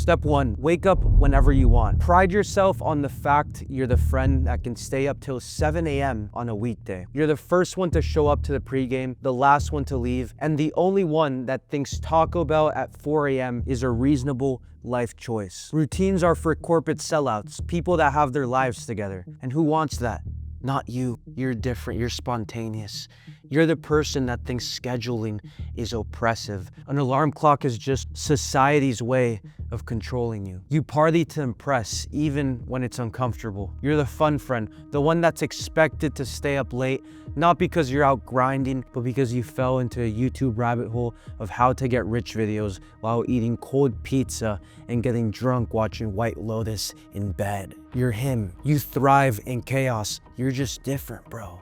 Step 1, wake up whenever you want. Pride yourself on the fact you're the friend that can stay up till 7 a.m. on a weekday. You're the first one to show up to the pregame, the last one to leave, and the only one that thinks Taco Bell at 4 a.m. is a reasonable life choice. Routines are for corporate sellouts, people that have their lives together. And who wants that? Not you. You're different. You're spontaneous. You're the person that thinks scheduling is oppressive. An alarm clock is just society's way of controlling you. You party to impress, even when it's uncomfortable. You're the fun friend, the one that's expected to stay up late, not because you're out grinding, but because you fell into a YouTube rabbit hole of how to get rich videos while eating cold pizza and getting drunk watching White Lotus in bed. You're him. You thrive in chaos. You're just different, bro.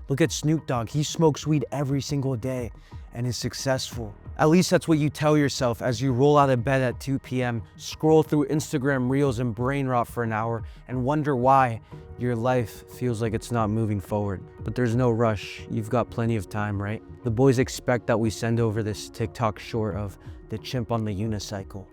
Look at Snoop Dogg. He smokes weed every single day and is successful. At least that's what you tell yourself as you roll out of bed at 2 p.m., scroll through Instagram Reels and brain rot for an hour, and wonder why your life feels like it's not moving forward. But there's no rush. You've got plenty of time, right? The boys expect that we send over this TikTok short of the chimp on the unicycle.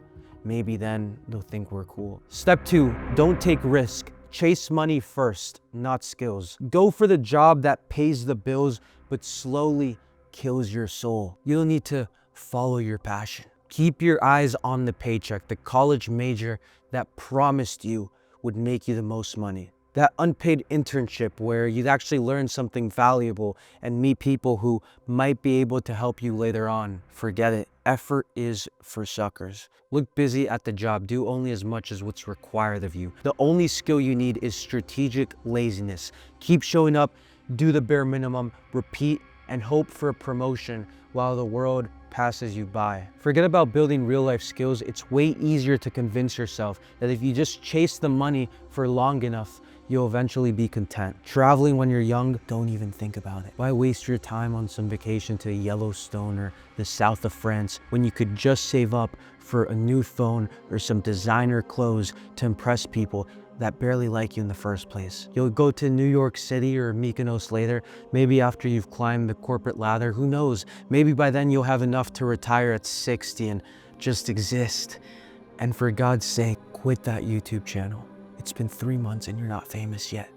Maybe then they'll think we're cool. Step 2, don't take risk. Chase money first, not skills. Go for the job that pays the bills, but slowly kills your soul. You don't need to follow your passion. Keep your eyes on the paycheck, the college major that promised you would make you the most money. That unpaid internship where you'd actually learn something valuable and meet people who might be able to help you later on. Forget it. Effort is for suckers. Look busy at the job. Do only as much as what's required of you. The only skill you need is strategic laziness. Keep showing up, do the bare minimum, repeat, and hope for a promotion while the world passes you by. Forget about building real life skills. It's way easier to convince yourself that if you just chase the money for long enough, you'll eventually be content. Traveling when you're young, don't even think about it. Why waste your time on some vacation to Yellowstone or the south of France when you could just save up for a new phone or some designer clothes to impress people that barely like you in the first place? You'll go to New York City or Mykonos later, maybe after you've climbed the corporate ladder, who knows? Maybe by then you'll have enough to retire at 60 and just exist. And for God's sake, quit that YouTube channel. It's been 3 months and you're not famous yet.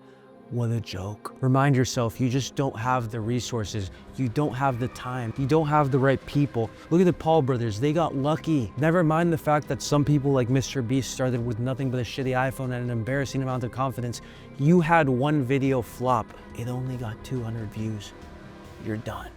What a joke. Remind yourself, you just don't have the resources. You don't have the time. You don't have the right people. Look at the Paul brothers, they got lucky. Never mind the fact that some people like Mr. Beast started with nothing but a shitty iPhone and an embarrassing amount of confidence. You had one video flop. It only got 200 views. You're done.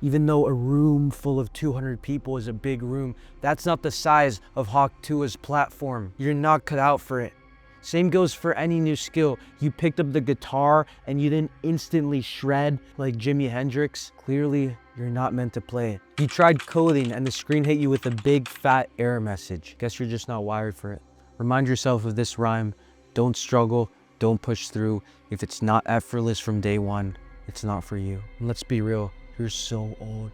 Even though a room full of 200 people is a big room, that's not the size of Hawk Tua's platform. You're not cut out for it. Same goes for any new skill. You picked up the guitar and you didn't instantly shred like Jimi Hendrix. Clearly, you're not meant to play it. You tried coding and the screen hit you with a big fat error message. Guess you're just not wired for it. Remind yourself of this rhyme. Don't struggle, don't push through. If it's not effortless from day one, it's not for you. And let's be real, you're so old.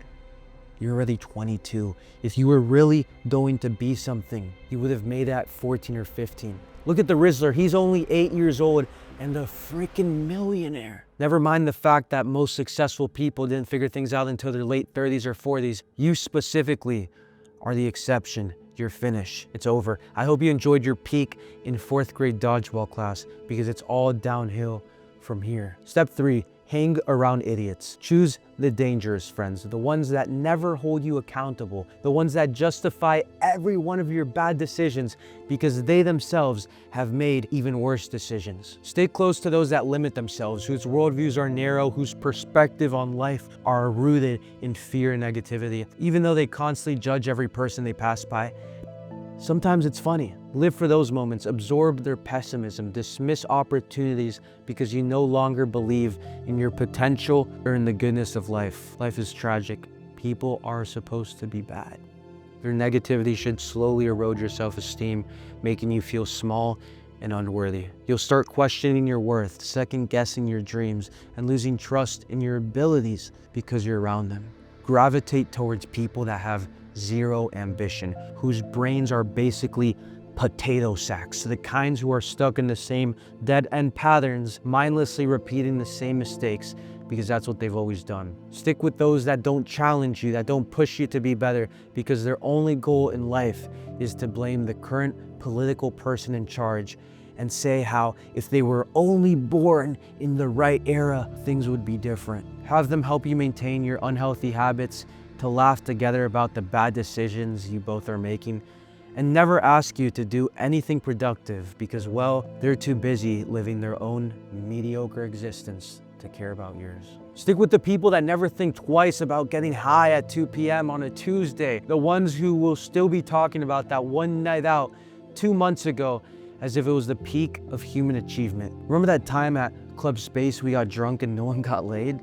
You're already 22. If you were really going to be something, you would have made it at 14 or 15. Look at the Rizzler, he's only 8 years old and a freaking millionaire. Never mind the fact that most successful people didn't figure things out until their late 30s or 40s. You specifically are the exception. You're finished, it's over. I hope you enjoyed your peak in 4th grade dodgeball class because it's all downhill from here. Step 3, hang around idiots. Choose the dangerous friends, the ones that never hold you accountable, the ones that justify every one of your bad decisions because they themselves have made even worse decisions. Stay close to those that limit themselves, whose worldviews are narrow, whose perspective on life are rooted in fear and negativity. Even though they constantly judge every person they pass by, sometimes it's funny. Live for those moments, absorb their pessimism, dismiss opportunities because you no longer believe in your potential or in the goodness of life. Life is tragic. People are supposed to be bad. Their negativity should slowly erode your self-esteem, making you feel small and unworthy. You'll start questioning your worth, second-guessing your dreams, and losing trust in your abilities because you're around them. Gravitate towards people that have zero ambition, whose brains are basically potato sacks, the kinds who are stuck in the same dead-end patterns, mindlessly repeating the same mistakes because that's what they've always done. Stick with those that don't challenge you, that don't push you to be better, because their only goal in life is to blame the current political person in charge and say how if they were only born in the right era, things would be different. Have them help you maintain your unhealthy habits, to laugh together about the bad decisions you both are making, and never ask you to do anything productive because, well, they're too busy living their own mediocre existence to care about yours. Stick with the people that never think twice about getting high at 2 p.m. on a Tuesday. The ones who will still be talking about that one night out 2 months ago as if it was the peak of human achievement. Remember that time at Club Space we got drunk and no one got laid?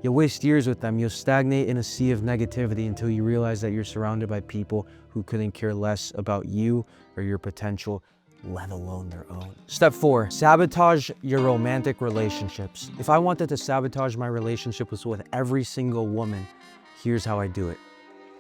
You'll waste years with them. You'll stagnate in a sea of negativity until you realize that you're surrounded by people who couldn't care less about you or your potential, let alone their own. Step 4, sabotage your romantic relationships. If I wanted to sabotage my relationships with every single woman, here's how I do it.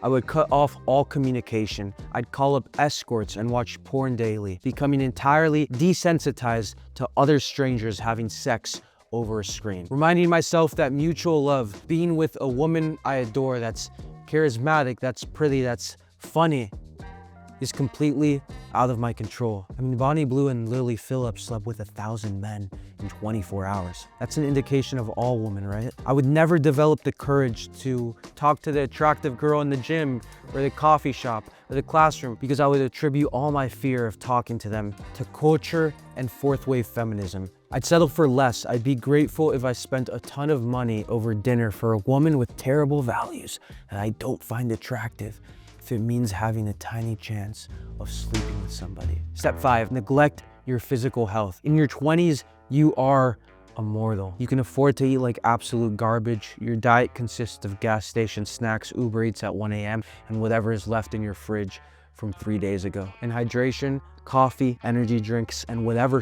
I would cut off all communication. I'd call up escorts and watch porn daily, becoming entirely desensitized to other strangers having sex over a screen. Reminding myself that mutual love, being with a woman I adore that's charismatic, that's pretty, that's funny, is completely out of my control. I mean, Bonnie Blue and Lily Phillips slept with 1,000 men in 24 hours. That's an indication of all women, right? I would never develop the courage to talk to the attractive girl in the gym or the coffee shop or the classroom because I would attribute all my fear of talking to them to culture and fourth wave feminism. I'd settle for less. I'd be grateful if I spent a ton of money over dinner for a woman with terrible values that I don't find attractive, if it means having a tiny chance of sleeping with somebody. Step 5, neglect your physical health. In your 20s, you are immortal. You can afford to eat like absolute garbage. Your diet consists of gas station snacks, Uber Eats at 1 a.m., and whatever is left in your fridge from 3 days ago. And hydration, coffee, energy drinks, and whatever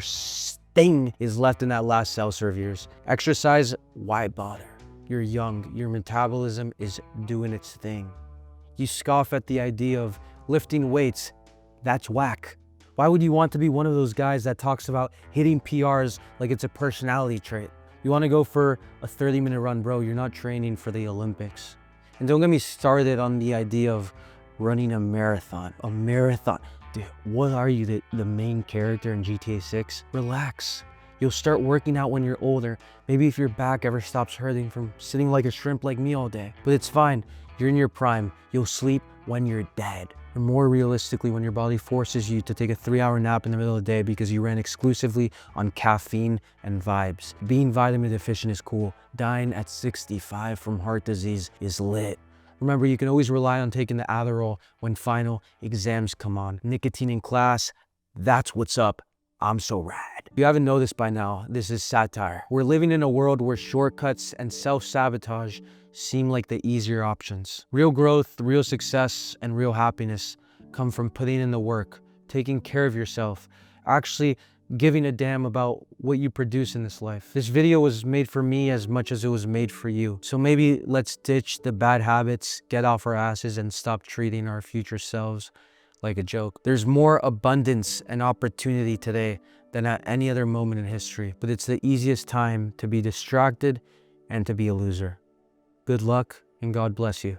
thing is left in that last seltzer of yours. Exercise, why bother? You're young, your metabolism is doing its thing. You scoff at the idea of lifting weights. That's whack. Why would you want to be one of those guys that talks about hitting PRs like it's a personality trait? You want to go for a 30-minute run, bro, you're not training for the Olympics. And don't get me started on the idea of running a marathon. A marathon. Dude, what are you, the main character in GTA 6? Relax. You'll start working out when you're older. Maybe if your back ever stops hurting from sitting like a shrimp like me all day. But it's fine. You're in your prime. You'll sleep when you're dead. Or more realistically, when your body forces you to take a 3-hour nap in the middle of the day because you ran exclusively on caffeine and vibes. Being vitamin deficient is cool. Dying at 65 from heart disease is lit. Remember, you can always rely on taking the Adderall when final exams come on. Nicotine in class, that's what's up. I'm so rad. If you haven't noticed by now, this is satire. We're living in a world where shortcuts and self-sabotage seem like the easier options. Real growth, real success, and real happiness come from putting in the work, taking care of yourself, actually giving a damn about what you produce in this life. This video was made for me as much as it was made for you. So maybe let's ditch the bad habits, get off our asses, and stop treating our future selves like a joke. There's more abundance and opportunity today than at any other moment in history, but it's the easiest time to be distracted and to be a loser. Good luck and God bless you.